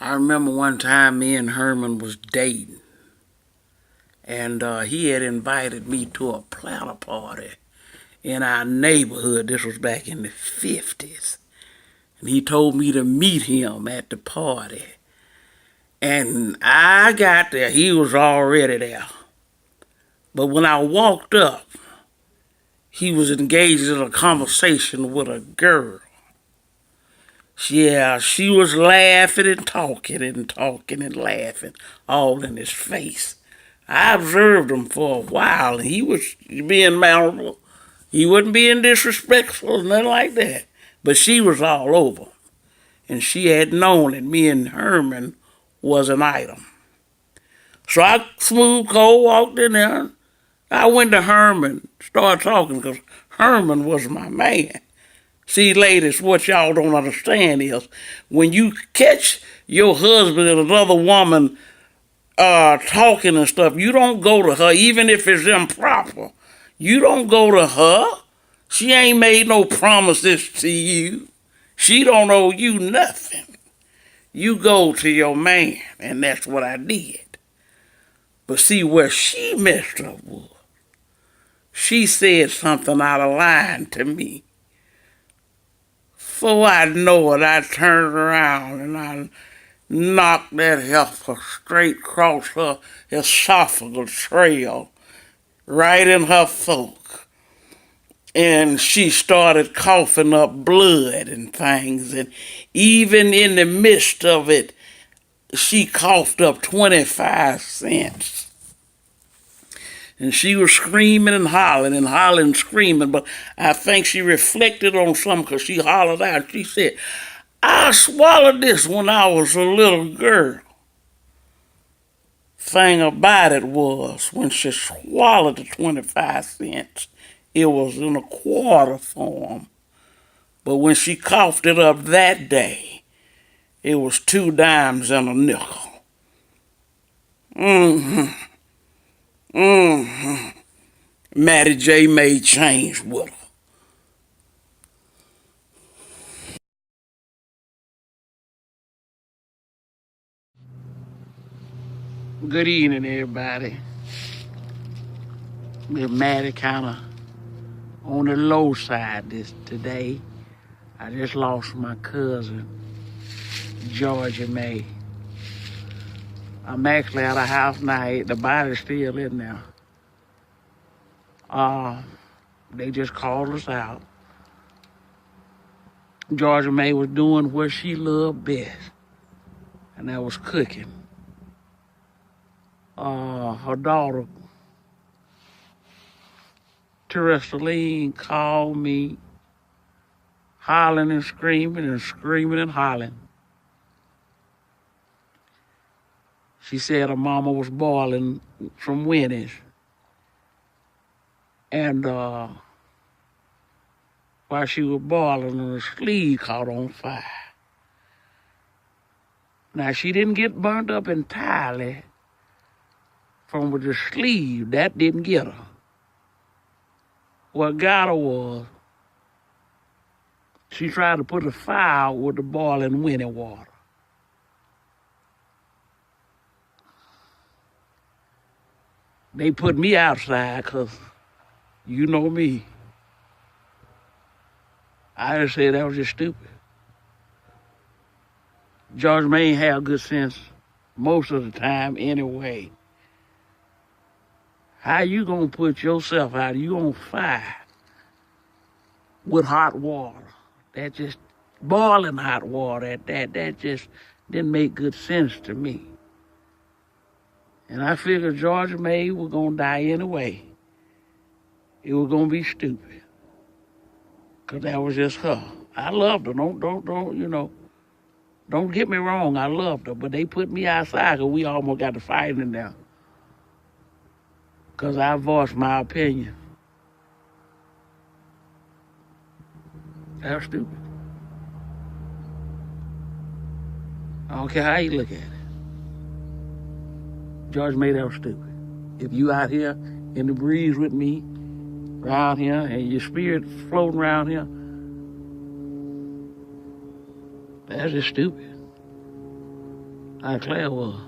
I remember one time me and Herman was dating, and he had invited me to a planter party in our neighborhood. This was back in the 50s. And he told me to meet him at the party. And I got there, he was already there. But when I walked up, he was engaged in a conversation with a girl. Yeah, she was laughing and talking and laughing, all in his face. I observed him for a while, and he was being malleable. He wasn't being disrespectful, nothing like that. But she was all over, and she had known that me and Herman was an item. So I smooth cold walked in there. I went to Herman, started talking, because Herman was my man. See, ladies, what y'all don't understand is when you catch your husband and another woman talking and stuff, you don't go to her, even if it's improper. You don't go to her. She ain't made no promises to you. She don't owe you nothing. You go to your man, and that's what I did. But see, where she messed up was, she said something out of line to me. Before I know it, I turned around and I knocked that heifer straight across her esophageal trail, right in her throat. And she started coughing up blood and things. And even in the midst of it, she coughed up 25 cents. And she was screaming and hollering and screaming. But I think she reflected on something because she hollered out. She said, I swallowed this when I was a little girl. Thing about it was, when she swallowed the 25 cents, it was in a quarter form. But when she coughed it up that day, it was 2 dimes and a nickel. Mattie J made change with her. Good evening, everybody. With Mattie kind of on the low side today. I just lost my cousin, Georgia May. I'm actually at a house now. The body's still in there. They just called us out. Georgia May was doing what she loved best, and that was cooking. Her daughter, Teresa called me, hollering and screaming and hollering. She said her mama was boiling from Winnie's. And while she was boiling, her sleeve caught on fire. Now, she didn't get burnt up entirely from the sleeve. That didn't get her. What got her was she tried to put a fire out with the boiling Winnie water. They put me outside because you know me. I just said that was just stupid. George May ain't have good sense most of the time anyway. How you gonna put yourself out? You on fire with hot water? That just boiling hot water at that. That just didn't make good sense to me. And I figured Georgia May was gonna die anyway. It was gonna be stupid. Cause that was just her. I loved her. Don't get me wrong, I loved her, but they put me outside because we almost got to fighting there. Because I voiced my opinion. That was stupid. I don't care how you look at it. George made that was stupid. If you out here in the breeze with me, around here, and your spirit floating around here, that's just stupid. How Claire was.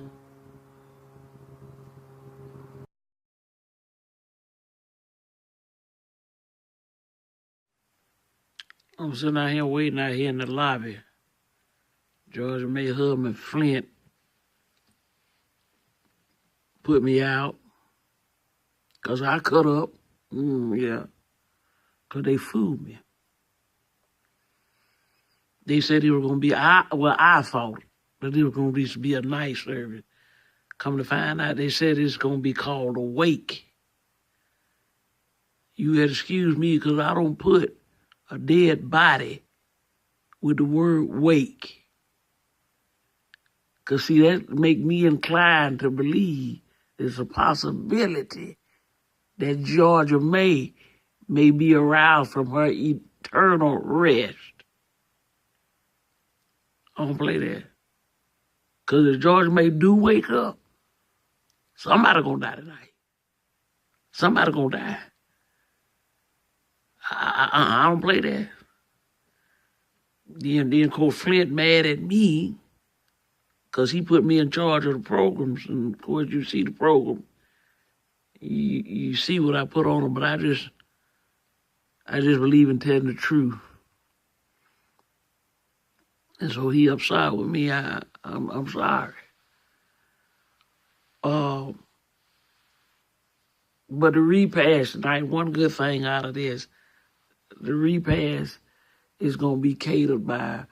I'm sitting out here waiting out here in the lobby. Georgia May Hubman Flint put me out because I cut up. Yeah, because they fooled me. They said it was going to be, I thought that it was going to be a night service. Come to find out, they said it's going to be called a wake. You had to excuse me because I don't put a dead body with the word wake. Because, see, that make me inclined to believe there's a possibility that Georgia May be aroused from her eternal rest. I don't play that. Because if Georgia May do wake up, somebody gonna die tonight. Somebody gonna die. I don't play that. Then Coach Flint mad at me because he put me in charge of the programs. And, of course, you see the program. You see what I put on them, but I just believe in telling the truth. And so he upset with me. I'm sorry. But the repass tonight, one good thing out of this, the repass is going to be catered by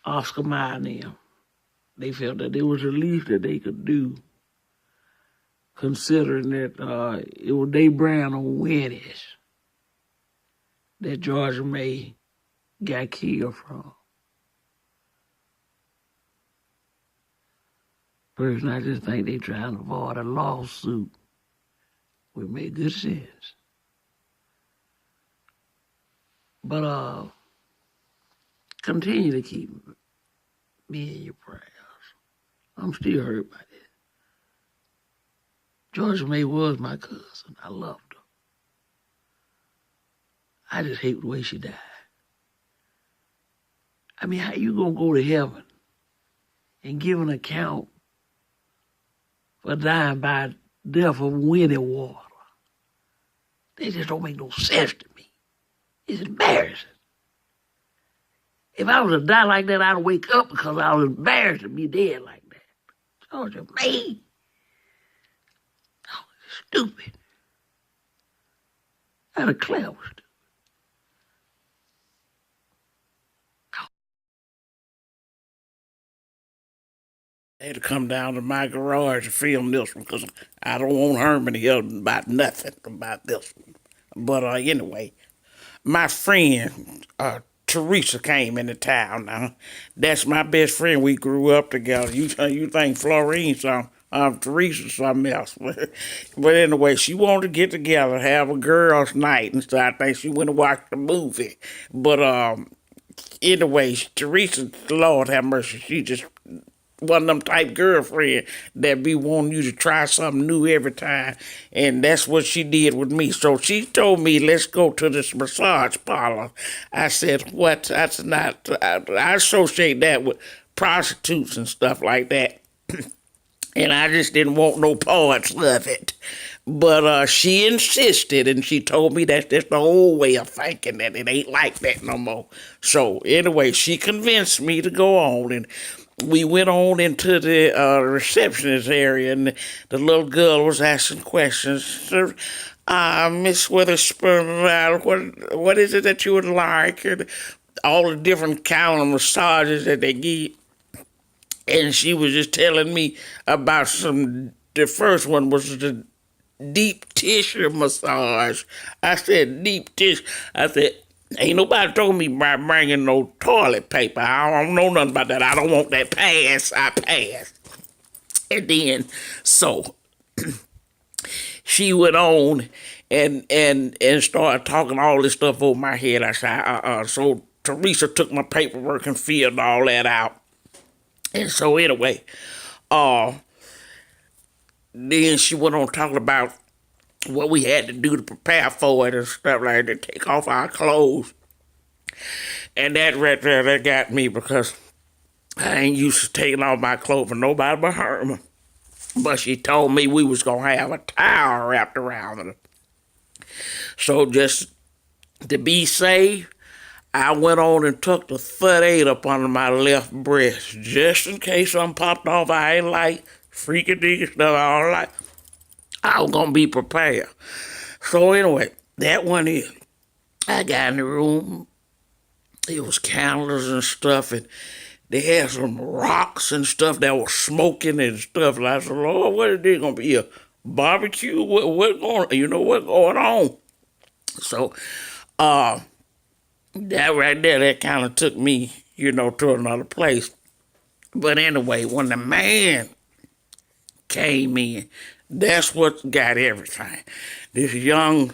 Oscar Mayer and them. They felt that there was the least that they could do, considering that it was they brand on Wendy's that Georgia May got killed from. Personally, I just think they trying to avoid a lawsuit, which made good sense. But continue to keep me in your prayers. I'm still hurt by this. Georgia May was my cousin. I loved her. I just hate the way she died. I mean, how you gonna go to heaven and give an account for dying by death of winning water? They just don't make no sense to me. It's embarrassing. If I was to die like that, I'd wake up because I was embarrassed to be dead like that. Georgia May. Oh, stupid. That a clever stupid. They had to come down to my garage to film this one because I don't want Herman to hear about nothing about this one. But anyway, my friend Teresa came into town now. That's my best friend. We grew up together. You think Florine something, Teresa something else. But anyway, she wanted to get together, have a girls' night and stuff. I think she went and watched the movie. But anyway, Teresa, Lord have mercy, she just one of them type girlfriend that be wanting you to try something new every time. And that's what she did with me. So she told me, let's go to this massage parlor. I said, what? That's not, I associate that with prostitutes and stuff like that. And I just didn't want no parts of it. But she insisted, and she told me that's just the old way of thinking, that it ain't like that no more. So anyway, she convinced me to go on, and we went on into the receptionist area, and the little girl was asking questions. Miss Witherspoon, what is it that you would like? And all the different kind of massages that they give. And she was just telling me about the first one was the deep tissue massage. I said, deep tissue. I said, ain't nobody told me about bringing no toilet paper. I don't know nothing about that. I don't want that. Pass. I passed. And then, so she went on and started talking all this stuff over my head. I said, so Teresa took my paperwork and filled all that out. And so anyway, then she went on talking about what we had to do to prepare for it and stuff like that, take off our clothes. And that right there, that got me because I ain't used to taking off my clothes for nobody but Herman. But she told me we was going to have a towel wrapped around it. So just to be safe, I went on and took the 38 up under my left breast. Just in case something popped off I ain't like, freaky deaky stuff I don't like. I was going to be prepared. So anyway, that one is. I got in the room. It was candles and stuff, and they had some rocks and stuff that was smoking and stuff. And I said, Lord, what is this gonna be, a barbecue? What going on? So, that right there, that kind of took me, to another place. But anyway, when the man came in, that's what got everything. This young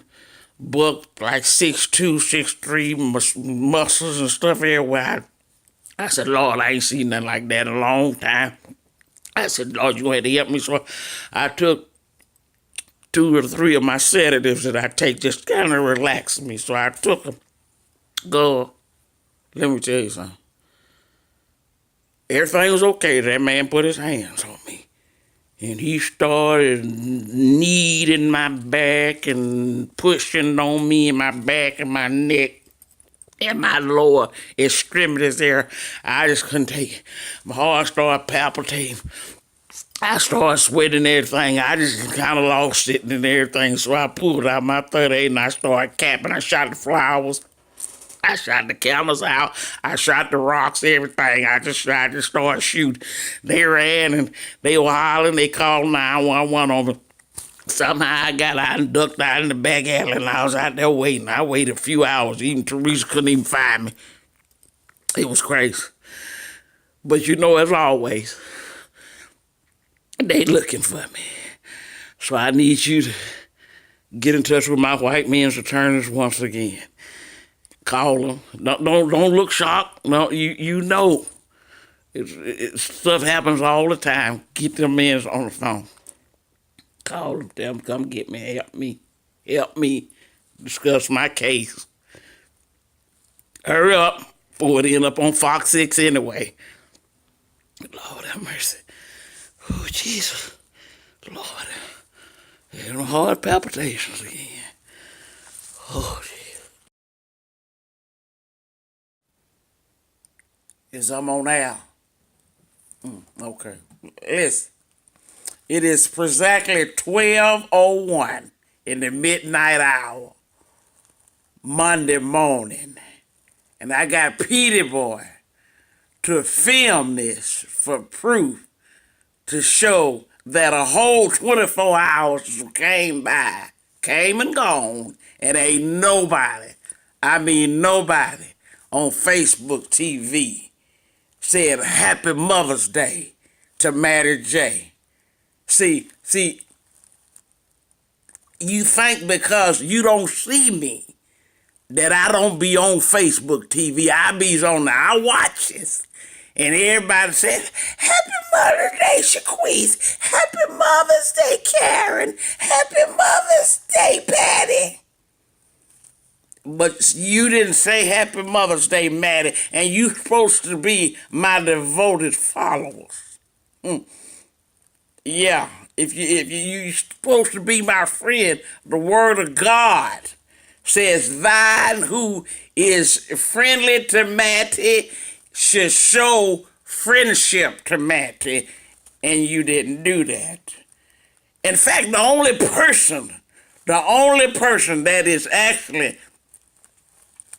buck, like 6'2", 6'3", muscles and stuff everywhere. I said, Lord, I ain't seen nothing like that in a long time. I said, Lord, you had to help me. So I took 2 or 3 of my sedatives that I take just kind of relax me. So I took them. Go, let me tell you something. Everything was okay. That man put his hands on me. And he started kneading my back and pushing on me in my back and my neck and my lower extremities there. I just couldn't take it. My heart started palpitating. I started sweating and everything. I just kind of lost it and everything. So I pulled out my 38 and I started capping. I shot the flowers. I shot the candles out. I shot the rocks, everything. I just started shooting. They ran and they were hollering. They called 911 on me. Somehow I got out and ducked out in the back alley and I was out there waiting. I waited a few hours. Even Teresa couldn't even find me. It was crazy. But as always, they looking for me. So I need you to get in touch with my white men's attorneys once again. Call them. Don't look shocked. No, you know. Stuff happens all the time. Get them men on the phone. Call them. Tell them come get me. Help me discuss my case. Hurry up before it end up on Fox 6 anyway. Lord have mercy. Oh, Jesus. Lord. Having heart palpitations again. Oh, Jesus. Is I'm on air? Okay. Listen. It is exactly 12:01 in the midnight hour, Monday morning. And I got Petey Boy to film this for proof to show that a whole 24 hours came and gone, and ain't nobody, I mean nobody, on Facebook TV said Happy Mother's Day to Mattie J. See, you think because you don't see me that I don't be on Facebook TV. I be on there. I watch this. And everybody said, Happy Mother's Day, Shaquise. Happy Mother's Day, Karen. Happy Mother's Day, Patty. But you didn't say Happy Mother's Day, Mattie, and you supposed to be my devoted followers. Yeah, if you're supposed to be my friend, the Word of God says, thine who is friendly to Mattie should show friendship to Mattie, and you didn't do that. In fact, the only person that is actually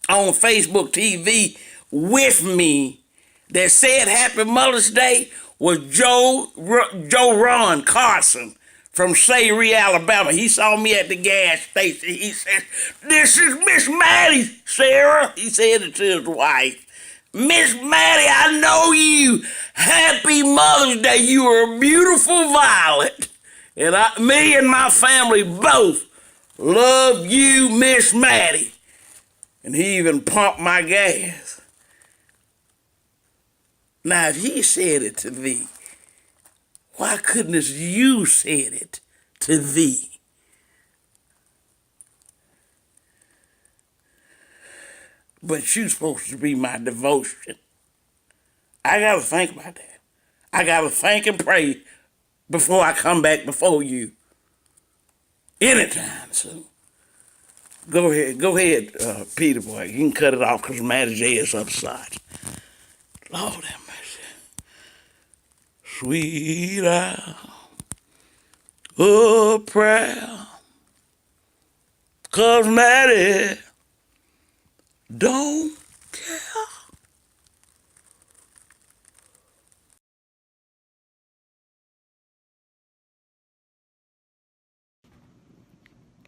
on Facebook TV with me that said Happy Mother's Day was Joe Ron Carson from Sayre, Alabama. He saw me at the gas station. He said, this is Miss Mattie, Sarah. He said it to his wife. Miss Mattie, I know you. Happy Mother's Day. You are a beautiful violet. And me and my family both love you, Miss Mattie. And he even pumped my gas. Now, if he said it to thee, why couldn't you said it to thee? But you're supposed to be my devotion. I got to think about that. I got to think and pray before I come back before you. Anytime soon. Go ahead, Peter boy. You can cut it off because Mattie J is upside. Lord have mercy. Sweet hour of prayer. Cause Mattie don't care.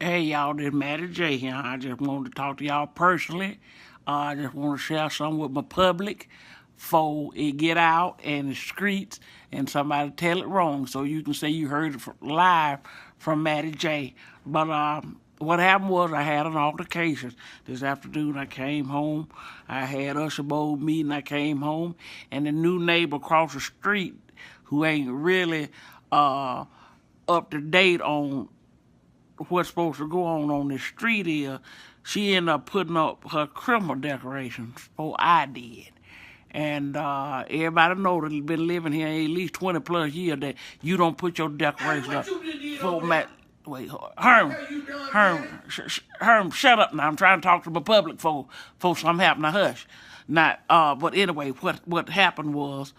Hey y'all, this is Mattie J here. I just wanted to talk to y'all personally. I just want to share something with my public before it get out in the streets and somebody tell it wrong, so you can say you heard it live from Mattie J. But what happened was I had an altercation this afternoon. I came home. I had Usher Bowl meeting. I came home, and the new neighbor across the street, who ain't really up to date on what's supposed to go on the street is, she ended up putting up her Christmas decorations before I did. And everybody know that you've been living here at least 20 plus years that you don't put your decorations up before Wait, Herm, shut up now. I'm trying to talk to the public for something happen. Now hush. But anyway, what happened was,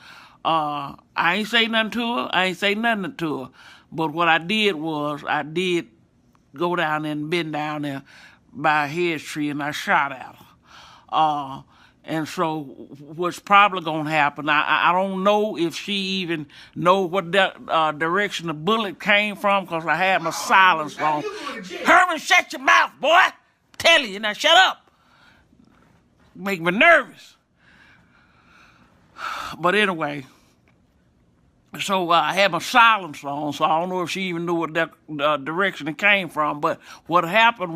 I ain't say nothing to her. I ain't say nothing to her. But what I did was, I did go down there and bend down there by a hedge tree, and I shot at her. And so what's probably going to happen, I don't know if she even know what direction the bullet came from, because I had my silence on. Herman, shut your mouth, boy. Tell you, now shut up. Make me nervous. But anyway, so I had my silence on, so I don't know if she even knew what direction it came from. But what happened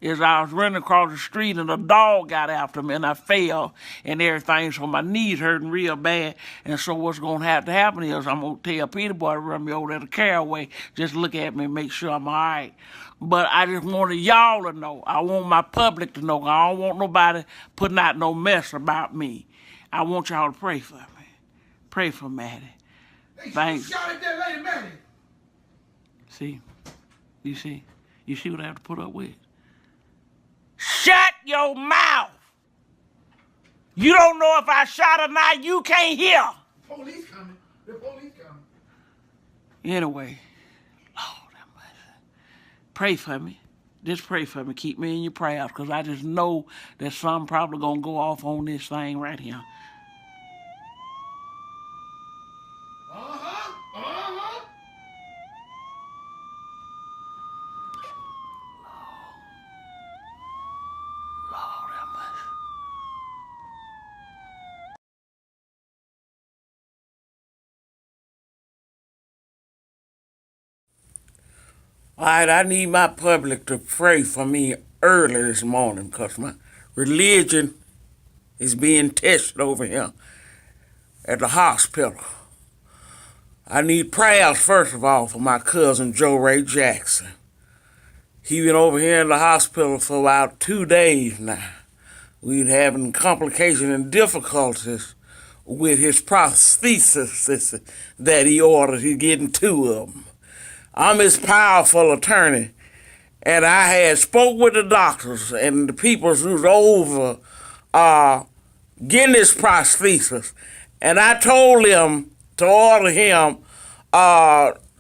is I was running across the street and a dog got after me and I fell and everything, so my knees hurting real bad. And so what's going to have to happen is I'm going to tell Peter Boy to run me over there to Caraway, just look at me and make sure I'm all right. But I just wanted y'all to know. I want my public to know. I don't want nobody putting out no mess about me. I want y'all to pray for me. Pray for Mattie. Thanks. Shot at that lady, Mattie. See? You see what I have to put up with? Shut your mouth! You don't know if I shot or not. You can't hear. Police coming. The police coming. Anyway, Lord have mercy. Pray for me. Just pray for me. Keep me in your prayers, because I just know that something probably going to go off on this thing right here. All right, I need my public to pray for me early this morning, because my religion is being tested over here at the hospital. I need prayers, first of all, for my cousin Joe Ray Jackson. He been over here in the hospital for about 2 days now. We're having complications and difficulties with his prosthesis that he ordered. He's getting 2 of them. I'm his powerful attorney, and I had spoke with the doctors and the people who's over getting this prosthesis, and I told them to order him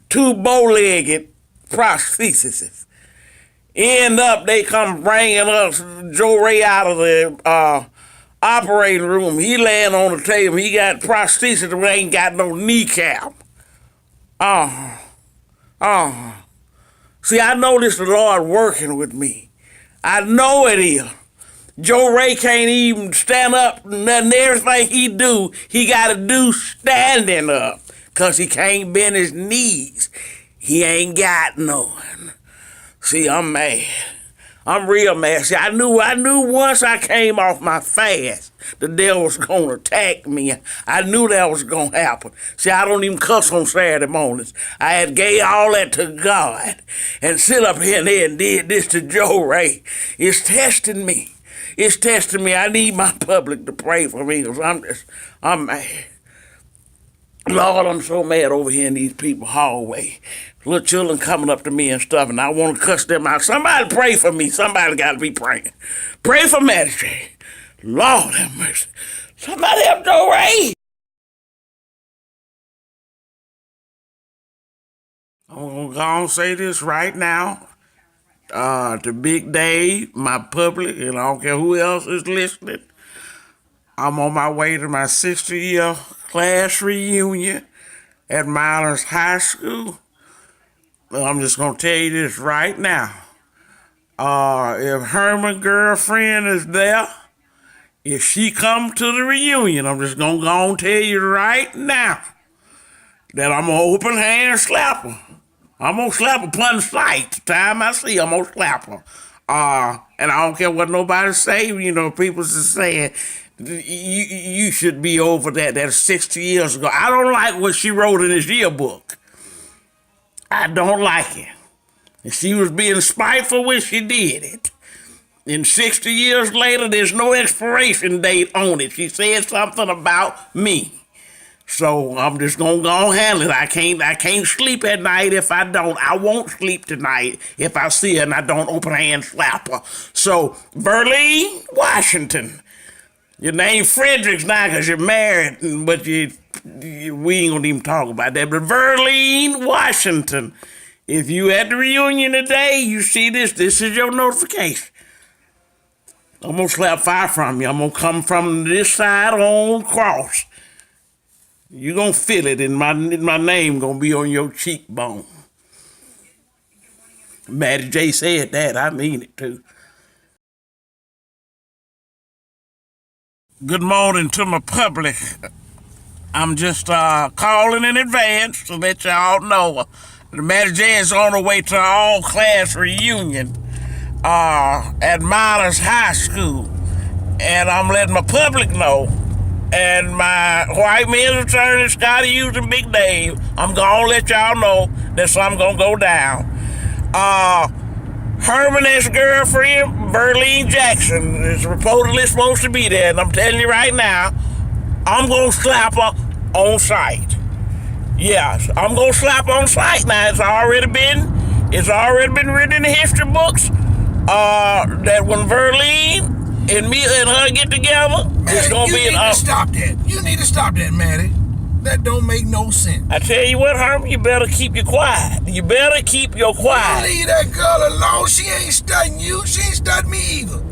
2 bow-legged prostheses. End up, they come bringing us Joe Ray out of the operating room. He laying on the table. He got prosthesis that ain't got no kneecap. See, I know this the Lord working with me. I know it is. Joe Ray can't even stand up. Nothing, everything he do, he got to do standing up, because he can't bend his knees. He ain't got none. See, I'm mad. I'm real mad. See, I knew once I came off my fast, the devil was going to attack me. I knew that was going to happen. See, I don't even cuss on Saturday mornings. I had gave all that to God and sit up here and did this to Joe Ray. It's testing me. It's testing me. I need my public to pray for me because I'm mad. Lord, I'm so mad over here in these people's hallway. Little children coming up to me and stuff, and I want to cuss them out. Somebody pray for me. Somebody got to be praying. Pray for Mattie J. Lord have mercy. Somebody help Joe Ray. I'm going to say this right now. To Big Dave, my public, and I don't care who else is listening. I'm on my way to my 60-year class reunion at Miles High School. I'm just going to tell you this right now. If Herman's girlfriend is there, if she come to the reunion, I'm just going to go and tell you right now that I'm going to open hand slap her. I'm going to slap her upon sight. The time I see her, I'm going to slap her. And I don't care what nobody say. You know, people just saying, you should be over that. That's 60 years ago. I don't like what she wrote in his yearbook. I don't like it. And she was being spiteful when she did it. And 60 years later, there's no expiration date on it. She said something about me. So I'm just gonna go and handle it. I can't sleep at night if I don't. I won't sleep tonight if I see her and I don't open hand slap her. So, Verlene, Washington. Your name Fredericks now because you're married, but we ain't gonna even talk about that. But Verlene, Washington, if you at the reunion today, you see this is your notification. I'm gonna slap fire from you. I'm gonna come from this side on cross. You gonna feel it, and my name gonna be on your cheekbone. Mattie J said that. I mean it too. Good morning to my public. I'm just calling in advance to let y'all know the Mattie J is on her way to our all-class reunion at Miles High School, and I'm letting my public know. And my white men's attorney, Scotty Hughes and Big Dave, I'm gonna let y'all know that something gonna go down. Herman and his girlfriend, Verlene Jackson, is reportedly supposed to be there, and I'm telling you right now, I'm gonna slap her on sight. Yes, I'm gonna slap on sight now. It's already been written in the history books that when Verlene and me and her get together, Mattie, it's gonna be an stop that. You need to stop that, Mattie. That don't make no sense. I tell you what, Herman, you better keep your quiet. You better keep your quiet. Leave that girl alone. She ain't studying you. She ain't studying me either.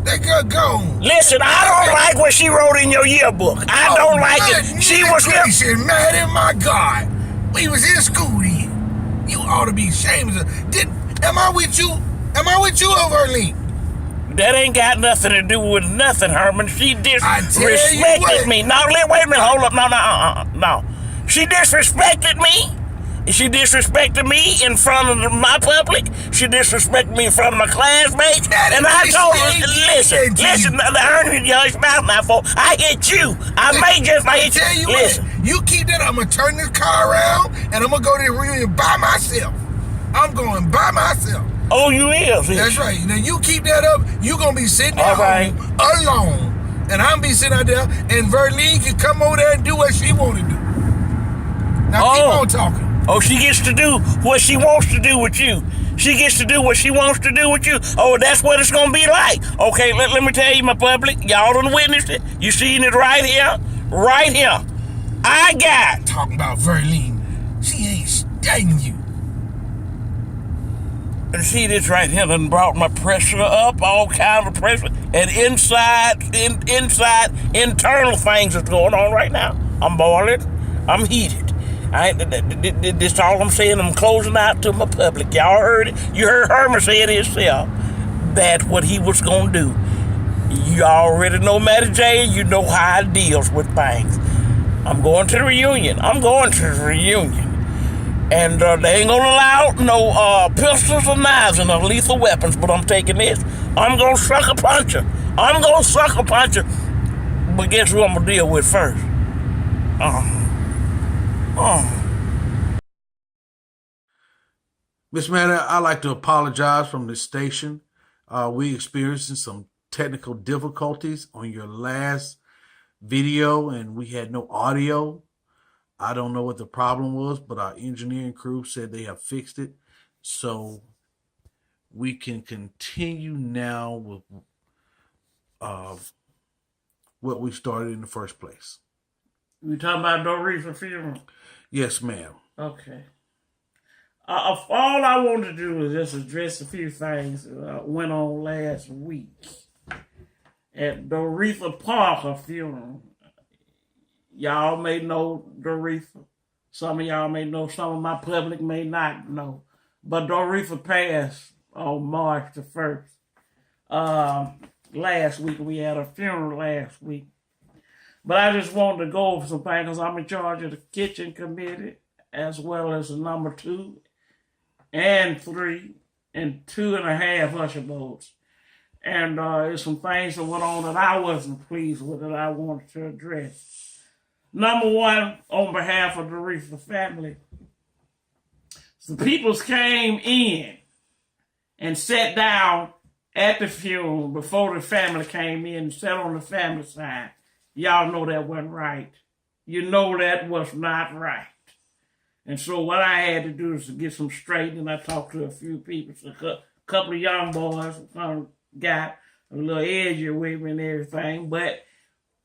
That girl gone. Listen, I don't like what she wrote in your yearbook. I don't like it. She was here. Mattie, my God. We was in school then. You ought to be ashamed of her. Am I with you? Am I with you or Verlene? That ain't got nothing to do with nothing, Herman. She disrespected me. No, wait a minute. Hold up. No. She disrespected me. She disrespected me in front of my public. She disrespected me in front of my classmates. And I told her, listen, Herman, your mouth now, folks. I hit you. I may just hit you. Tell you listen. What, you keep that, I'm going to turn this car around, and I'm going to go to the reunion by myself. I'm going by myself. Oh, you is? That's right. Now, you keep that up, you're going to be sitting at home alone. And I'm going to be sitting out there, and Verlene can come over there and do what she want to do. Now, keep on talking. Oh, she gets to do what she wants to do with you. She gets to do what she wants to do with you. Oh, that's what it's going to be like. Okay, let me tell you, my public. Y'all done witnessed it. You seen it right here. Right here. I got. Talking about Verlene. She ain't studying you. And see this right here done brought my pressure up, all kind of pressure. And inside, internal things is going on right now. I'm boiling. I'm heated. This is all I'm saying. I'm closing out to my public. Y'all heard it. You heard Herman say it himself. That's what he was going to do. You already know Mattie J. You know how he deals with things. I'm going to the reunion. And they ain't gonna allow no pistols or knives and no lethal weapons, but I'm taking this. I'm gonna sucker punch her. But guess who I'm gonna deal with first? Miss Mattie, I'd like to apologize from this station. We experiencing some technical difficulties on your last video and we had no audio. I don't know what the problem was, but our engineering crew said they have fixed it. So we can continue now with what we started in the first place. We talking about Doretha funeral? Yes, ma'am. Okay. All I want to do is just address a few things that went on last week at Doretha Parker funeral. Y'all may know Doretha. Some of y'all may know. Some of my public may not know. But Doretha passed on March the 1st. Last week, we had a funeral last week. But I just wanted to go over some things because I'm in charge of the kitchen committee as well as the number 2 and 3 and 2.5 usher boards. And there's some things that went on that I wasn't pleased with that I wanted to address. Number 1, on behalf of the Doretha family, the peoples came in and sat down at the funeral before the family came in and sat on the family side. Y'all know that wasn't right. You know that was not right. And so what I had to do is to get some straight, and I talked to a few people. So a couple of young boys got a little edgy with me and everything, but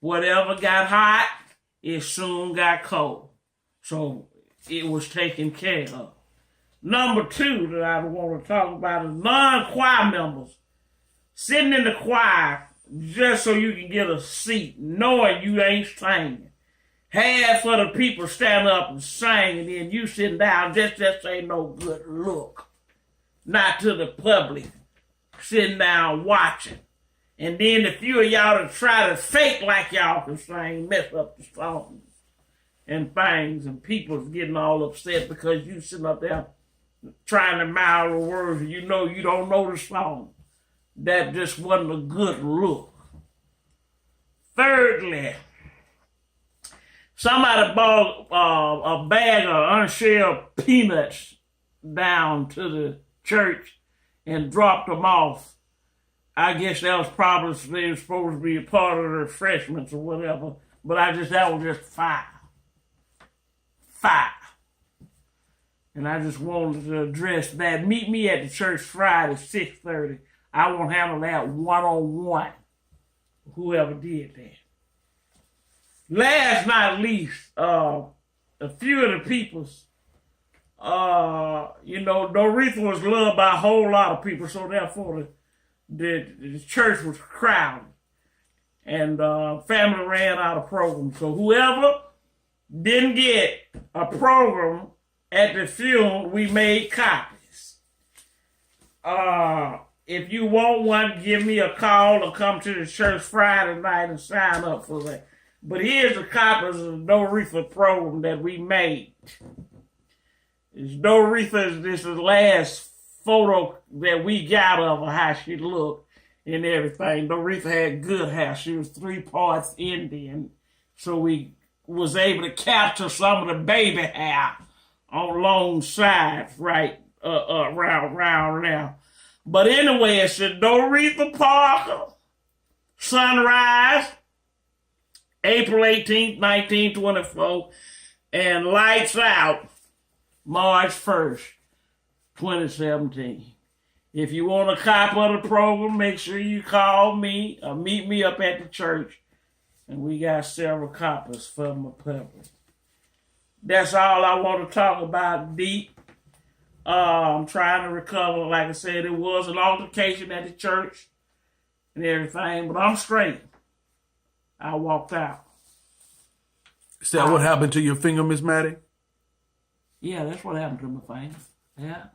whatever got hot, it soon got cold. So it was taken care of. Number 2 that I want to talk about is non-choir members sitting in the choir just so you can get a seat, knowing you ain't singing. Half of the people stand up and sing, and then you sitting down, just ain't no good look. Not to the public, sitting down watching. And then a few of y'all that try to fake like y'all can sing, mess up the songs and things, and people's getting all upset because you sitting up there trying to mouth the words and you know you don't know the song. That just wasn't a good look. Thirdly, somebody bought a bag of unshelled peanuts down to the church and dropped them off. I guess that was probably they were supposed to be a part of the refreshments or whatever, but that was just foul. And I just wanted to address that. Meet me at the church Friday, 6:30. I won't handle that one-on-one. Whoever did that. Last not least, a few of the peoples, Doretha was loved by a whole lot of people, so therefore the church was crowded. And family ran out of programs. So whoever didn't get a program at the funeral, we made copies. If you want one, give me a call or come to the church Friday night and sign up for that. But here's the copies of the Doretha program that we made. Doretha, this is the last photo that we got of her, how she looked and everything. Doretha had good hair. She was 3 parts Indian. So we was able to capture some of the baby hair on long sides right around now. But anyway, it's the Doretha Parker sunrise, April 18th, 1924, and lights out March 1st, 2017. If you want a copy of the program, make sure you call me or meet me up at the church, and we got several copies for my public. That's all I want to talk about deep. I'm trying to recover. Like I said, it was an altercation at the church and everything, but I'm straight. I walked out. Is that what happened to your finger, Miss Mattie? Yeah, that's what happened to my finger. Yeah.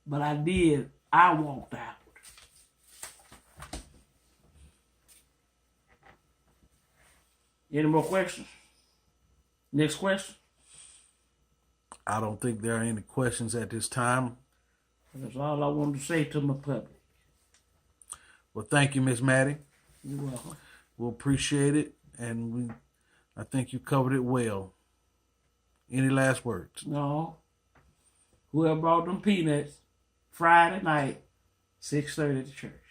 But I walked out. Any more questions? Next question? I don't think there are any questions at this time. That's all I wanted to say to my public. Well, thank you, Miss Mattie. You're welcome. We'll appreciate it, and I think you covered it well. Any last words? No. Whoever brought them peanuts, Friday night, 6:30 at the church.